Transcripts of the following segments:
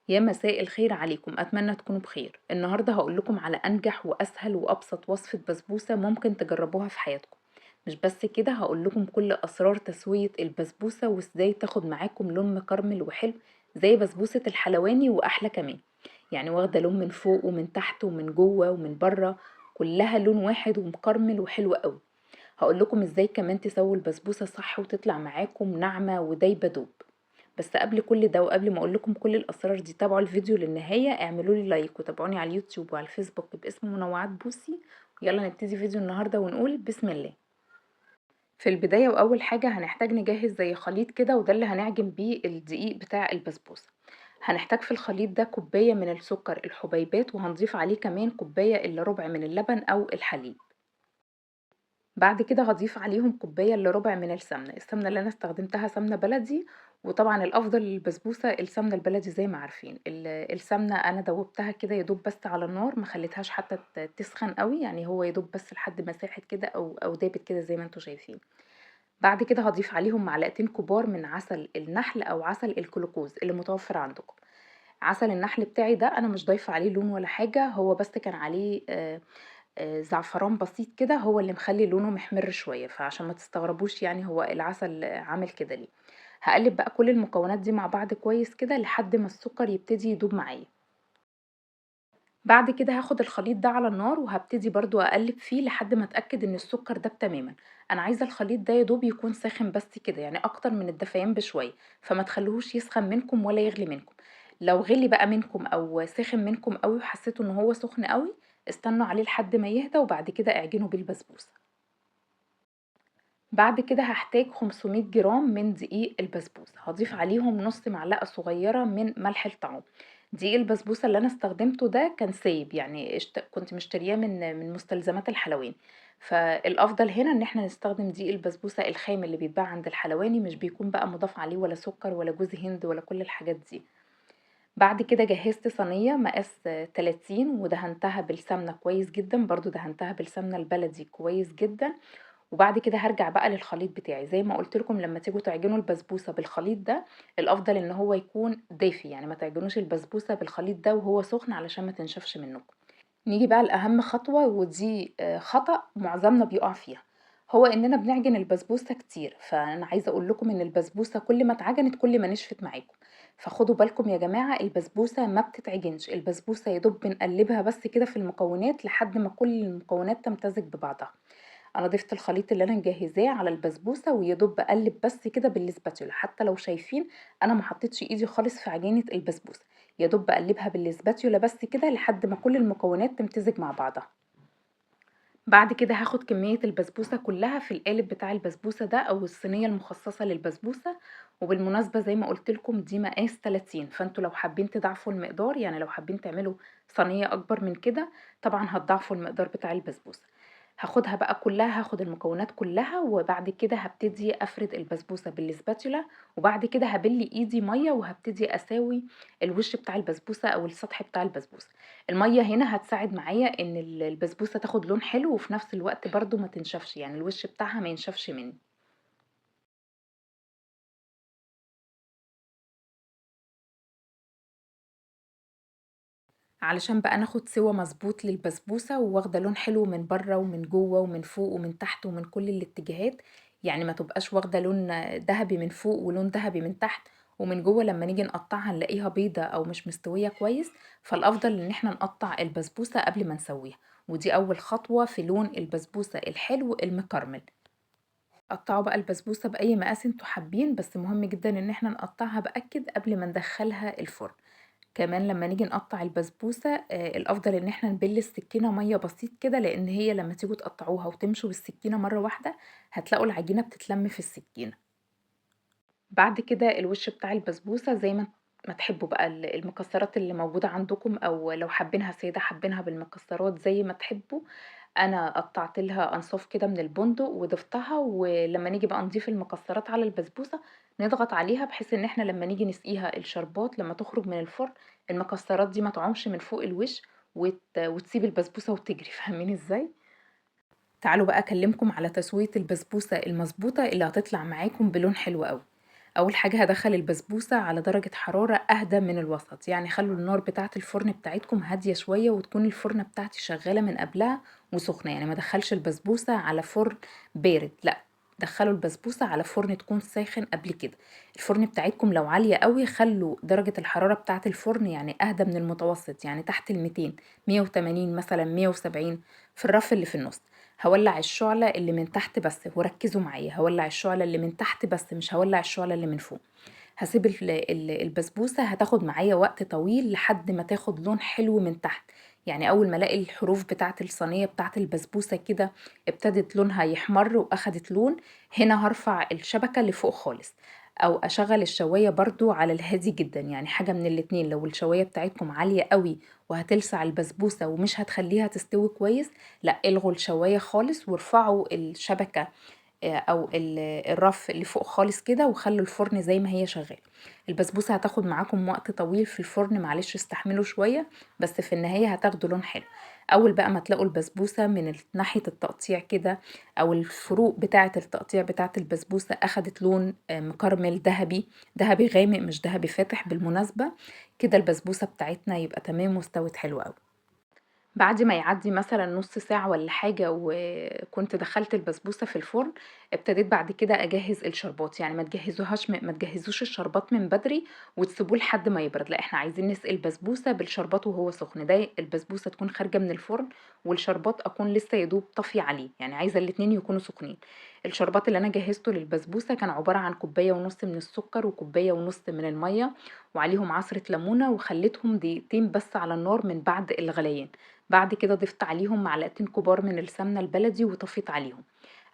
يا مساء الخير عليكم، أتمنى تكونوا بخير. النهاردة هقول لكم على أنجح وأسهل وأبسط وصفة بسبوسة ممكن تجربوها في حياتكم. مش بس كده، هقول لكم كل أسرار تسوية البسبوسة وإزاي تاخد معاكم لون مكرمل وحلو زي بسبوسة الحلواني وأحلى كمان. يعني واخدة لون من فوق ومن تحت ومن جوه ومن بره، كلها لون واحد ومكرمل وحلو قوي. هقول لكم إزاي كمان تسووا البسبوسة صح وتطلع معاكم ناعمة ودايبة دوب. بس قبل كل ده وقبل ما اقول لكم كل الاسرار دي، تابعوا الفيديو للنهاية، اعملوا لي لايك وتابعوني على اليوتيوب وعلى الفيسبوك باسم منوعات بوسي. يلا نبتدي فيديو النهاردة ونقول بسم الله. في البداية واول حاجة هنحتاج نجهز زي خليط كده، وده اللي هنعجن بيه الدقيق بتاع البسبوسة. هنحتاج في الخليط ده كوباية من السكر الحبيبات، وهنضيف عليه كمان كوباية الا ربع من اللبن او الحليب. بعد كده هاضيف عليهم كوباية إلا ربع من السمنة اللي أنا استخدمتها سمنة بلدي. وطبعا الأفضل للبسبوسة السمنة البلدي زي ما عارفين. السمنة أنا دوبتها كده يدوب بس على النار، ما خليتهاش حتى تسخن قوي، يعني هو يدوب بس لحد ما ساحت كده أو دابت كده زي ما انتوا شايفين. بعد كده هضيف عليهم معلقتين كبار من عسل النحل أو عسل الكلوكوز اللي متوفر عندكم. عسل النحل بتاعي ده أنا مش ضايفة عليه لون ولا حاجة، هو بس كان عليه زعفران بسيط كده هو اللي مخلي لونه محمر شوية، فعشان ما تستغربوش يعني هو العسل عامل كده ليه. هقلب بقى كل المكونات دي مع بعض كويس كده لحد ما السكر يبتدي يدوب معايا. بعد كده هاخد الخليط ده على النار وهبتدي برضو اقلب فيه لحد ما اتاكد ان السكر داب تماما. انا عايزه الخليط ده يدوب يكون ساخن بس كده، يعني اكتر من الدفيان بشويه، فما تخلوهوش يسخن منكم ولا يغلي منكم. لو غلي بقى منكم او سخن منكم قوي وحسيتوا ان هو سخن قوي، استنوا عليه لحد ما يهدى وبعد كده اعجنوا بالبسبوسه. بعد كده هحتاج 500 جرام من دقيق البسبوسة، هضيف عليهم نص معلقة صغيرة من ملح الطعام. دقيق البسبوسة اللي انا استخدمته ده كان سايب، يعني كنت مشترياه من مستلزمات الحلواني. فالافضل هنا ان احنا نستخدم دقيق البسبوسة الخام اللي بيتباع عند الحلواني، مش بيكون بقى مضاف عليه ولا سكر ولا جوز هند ولا كل الحاجات دي. بعد كده جهزت صينية مقاس 30 ودهنتها بالسمنة كويس جدا، برضو دهنتها بالسمنة البلدي كويس جدا. وبعد كده هارجع بقى للخليط بتاعي زي ما قلت لكم، لما تيجوا تعجنوا البسبوسة بالخليط ده الافضل ان هو يكون دافي، يعني ما تعجنوش البسبوسة بالخليط ده وهو سخن علشان ما تنشفش منكم. نيجي بقى لأهم خطوة، ودي خطأ معظمنا بيقع فيها، هو اننا بنعجن البسبوسة كتير. فانا عايزة اقول لكم ان البسبوسة كل ما اتعجنت كل ما نشفت معاكم. فخدوا بالكم يا جماعة، البسبوسة ما بتتعجنش، البسبوسة يدوب بنقلبها بس كده في المكونات لحد ما كل المكونات تمتزج ببعضها. انا ضفت الخليط اللي انا مجهزاه على البسبوسه ويدوب بقلب بس كده بالسباتولا، حتى لو شايفين انا ما حطيتش ايدي خالص في عجينه البسبوسه. يدوب بقلبها بالسباتولا بس كده لحد ما كل المكونات تمتزج مع بعضها. بعد كده هاخد كمية البسبوسة كلها في القالب بتاع البسبوسة ده او الصينية المخصصة للبسبوسة. وبالمناسبة زي ما قلت لكم دي مقاس 30، فانتوا لو حابين تضاعفوا المقدار، يعني لو حابين تعملوا صينية اكبر من كده، طبعا هتضاعفوا المقدار بتاع البسبوسة. هاخدها بقى كلها، هاخد المكونات كلها وبعد كده هبتدي افرد البسبوسة بالسباتولا. وبعد كده هبل ايدي مية وهبتدي اساوي الوش بتاع البسبوسة او السطح بتاع البسبوسة. المية هنا هتساعد معايا ان البسبوسة تاخد لون حلو وفي نفس الوقت برضو ما تنشفش، يعني الوش بتاعها ما ينشفش مني. علشان بقى ناخد سوا مظبوط للبسبوسة وواخدة لون حلو من بره ومن جوه ومن فوق ومن تحت ومن كل الاتجاهات، يعني ما تبقاش واخدة لون ذهبي من فوق ولون ذهبي من تحت، ومن جوه لما نيجي نقطعها نلاقيها بيضة او مش مستوية كويس. فالافضل ان احنا نقطع البسبوسة قبل ما نسويها، ودي اول خطوة في لون البسبوسة الحلو المكرمل. قطعوا بقى البسبوسة بأي مقاس انتوا حابين، بس مهم جدا ان احنا نقطعها بأكد قبل ما ندخلها الفرن. كمان لما نيجي نقطع البسبوسة الأفضل إن احنا نبل السكينة مية بسيط كده، لأن هي لما تيجوا تقطعوها وتمشوا بالسكينة مرة واحدة هتلاقوا العجينة بتتلم في السكينة. بعد كده الوش بتاع البسبوسة زي ما تحبوا بقى، المكسرات اللي موجودة عندكم، أو لو حابينها سادة حابينها بالمكسرات زي ما تحبوا. أنا قطعت لها أنصاف كده من البندق وضفتها، ولما نيجي بقى نضيف المكسرات على البسبوسة نضغط عليها بحيث ان احنا لما نيجي نسقيها الشربات لما تخرج من الفرن المكسرات دي ما تعومش من فوق الوش وتسيب البسبوسة وتجري. فاهمين ازاي؟ تعالوا بقى اكلمكم على تسوية البسبوسة المظبوطة اللي هتطلع معاكم بلون حلو قوي. أول حاجة هادخّل البسبوسة على درجة حرارة أهدى من الوسط، يعني خلّوا النار بتاعة الفرن بتاعتكم هادية شوية وتكون الفرنة بتاعتي شغّالة من قبلها وسخنة، يعني ما ادخّلش البسبوسة على فرن بارد لأ، دخّلوا البسبوسة على فرن تكون ساخن قبل كده. الفرن بتاعتكم لو عالية أوي خلّوا درجة الحرارة بتاعة الفرن يعني أهدى من المتوسط، يعني تحت ال200، 180 مثلًا، 170 في الرف اللي في النُص. هاولّع الشُعلة اللي من تحت بس وركّزوا معايا، هاولّع الشُعلة اللي من تحت بس مش هاولّع الشُعلة اللي من فوق. هاسيب البسبوسة هتاخد معايا وقت طويل لحد ما تاخد لون حلو من تحت، يعني أول ما ألاقي الحروف بتاعة الصينية بتاعة البسبوسة كده ابتدت لونها يحمر وأخدت لون، هنا هارفع الشبكة لفوق خالص، أو أشغّل الشواية برضه على الهادي جدًا، يعني حاجة من الاتنين لو الشواية بتاعتكم عالية أوي وهتلسع البسبوسة ومش هتخلّيها تستوي كويس، لأ الغوا الشواية خالص وارفعوا الشبكة أو الرف اللي فوق خالص كده وخلّوا الفرن زي ما هي شغّالة. البسبوسة هتاخد معاكم وقت طويل في الفرن معلش استحملوا شوية، بس في النهاية هتاخدوا لون حلو. أول بقى ما تلاقوا البسبوسة من ناحية التقطيع كده أو الفروق بتاعة التقطيع بتاعة البسبوسة أخدت لون مكرمل دهبي، دهبي غامق مش دهبي فاتح بالمناسبة، كده البسبوسة بتاعتنا يبقى تمام واستوت حلو أوي. بعد ما يعدّي مثلًا نُص ساعة والّا حاجة وكنت دخّلت البسبوسة في الفرن، ابتديت بعد كده أجهّز الشربات، يعني ما تجهّزوش الشربات من بدري وتسيبوه لحد ما يبرد، لأ إحنا عايزين نسقي البسبوسة بالشربات وهو سخن، ده البسبوسة تكون خارجة من الفرن والشربات أكون لسه يا دوب طافية عليه، يعني عايزة الاتنين يكونوا سخنين. الشربات اللي أنا جهّزته للبسبوسة كان عبارة عن كوباية ونُص من السكر وكوباية ونُص من المَيّة وعليهم عصرة ليمونة وخلّيتهم دقيقتين بس على النار من بعد الغليان. بعد كده ضِفت عليهم معلقتين كبار من السمنة البلدي وطفيت عليهم.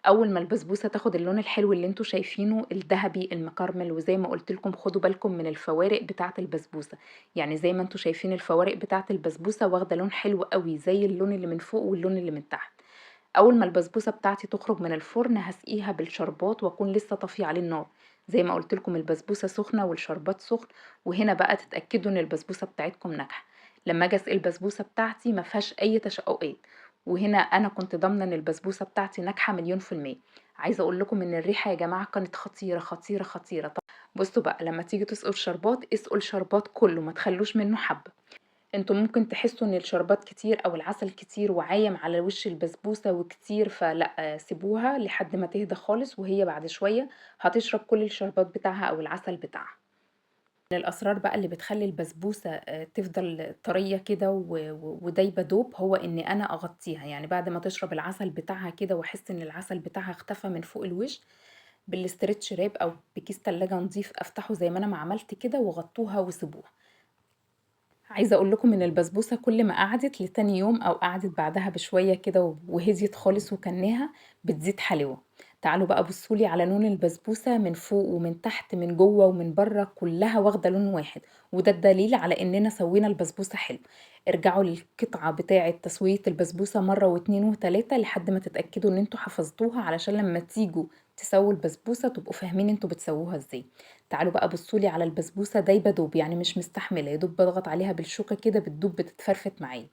أول ما البسبوسة تاخد اللون الحلو اللي أنتم شايفينه الدهبي المكرمل وزي ما قُلت لكم خدوا بالكم من الفوارق بتاعة البسبوسة، يعني زي ما أنتم شايفين الفوارق بتاعة البسبوسة واخدة لون حلو أوي زي اللون اللي من فوق واللون اللي من تحت. أول ما البسبوسة بتاعتي تخرج من الفرن هاسقيها بالشربات وأكون لسه طافية عليه النار، زي ما قُلت لكم البسبوسة سخنة والشربات سخن، وهنا بقى تتأكدوا إن البسبوسة بتاعتكم ناجحة. لمّا آجي أسقي البسبوسة بتاعتي ما فيهاش أي تشقُّقات، وهنا أنا كنت ضامنة إن البسبوسة بتاعتي ناجحة مليون في المِيّة. عايزة أقول لكم إن الريحة يا جماعة كانت خطيرة، خطيرة، خطيرة. بُصّوا بقى لمّا تيجوا تسقوا الشربات، اسقوا الشربات كُلّه ما تخلّوش منّه حبّة. أنتم ممكن تحسّوا إن الشربات كتير أو العسل كتير وعايم على وش البسبوسة وكتير، فلأ، سيبوها لحد ما تهدى خالص وهي بعد شوية هتشرب كل الشربات بتاعها أو العسل بتاعها. من الأسرار بقى اللي بتخلّي البسبوسة تفضل طريّة كده ودايبة دوب، هو إني أنا أغطّيها، يعني بعد ما تشرب العسل بتاعها كده وأحس إن العسل بتاعها اختفى من فوق الوش، بالstretch wrap أو بكيس تلاجة نضيف أفتحه زي ما أنا ما عملت كده وغطّوها وسيبوها. عايزة أقول لكم إن البسبوسة كل ما قعدت لتاني يوم أو قعدت بعدها بشوية كده وهديت خالص وكلناها بتزيد حلاوة. تعالوا بقى بصوا لي على لون البسبوسة من فوق ومن تحت من جوه ومن بره كلها واخدة لون واحد، وده الدليل على إننا سوينا البسبوسة حلو. ارجعوا للقطعة بتاعة تسوية البسبوسة مرة واتنين وتلاتة لحد ما تتأكدوا إن انتوا حفظتوها علشان لما تيجوا تسووا البسبوسة تبقوا فاهمين انتوا بتسووها ازاي. تعالوا بقى بصوا لي على البسبوسة دايبة دوب يعني مش مستحملة يا دوب باضغط عليها بالشوكة كده بتدوب بتتفرفت معايا.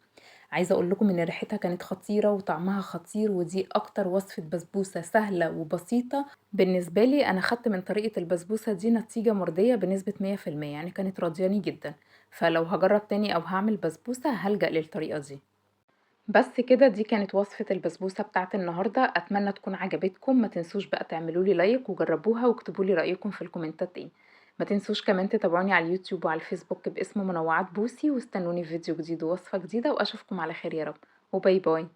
عايزة اقول لكم ان ريحتها كانت خطيرة وطعمها خطير ودي اكتر وصفة بسبوسة سهلة وبسيطة بالنسبة لي. انا خدت من طريقة البسبوسة دي نتيجة مرضية بنسبة 100% يعني كانت راضياني جدا، فلو هجرب تاني او هعمل بسبوسة هلجأ للطريقة دي. بس كده دي كانت وصفة البسبوسة بتاعة النهاردة، أتمنى تكون عجبتكم. ما تنسوش بقى تعملوا لي لايك وجربوها واكتبوا لي رأيكم في الكومنتات ايه. ما تنسوش كمان تتابعوني على اليوتيوب وعلى الفيسبوك باسم منوعات بوسي، واستنوني في فيديو جديد ووصفة جديدة واشوفكم على خير يا رب، وباي باي.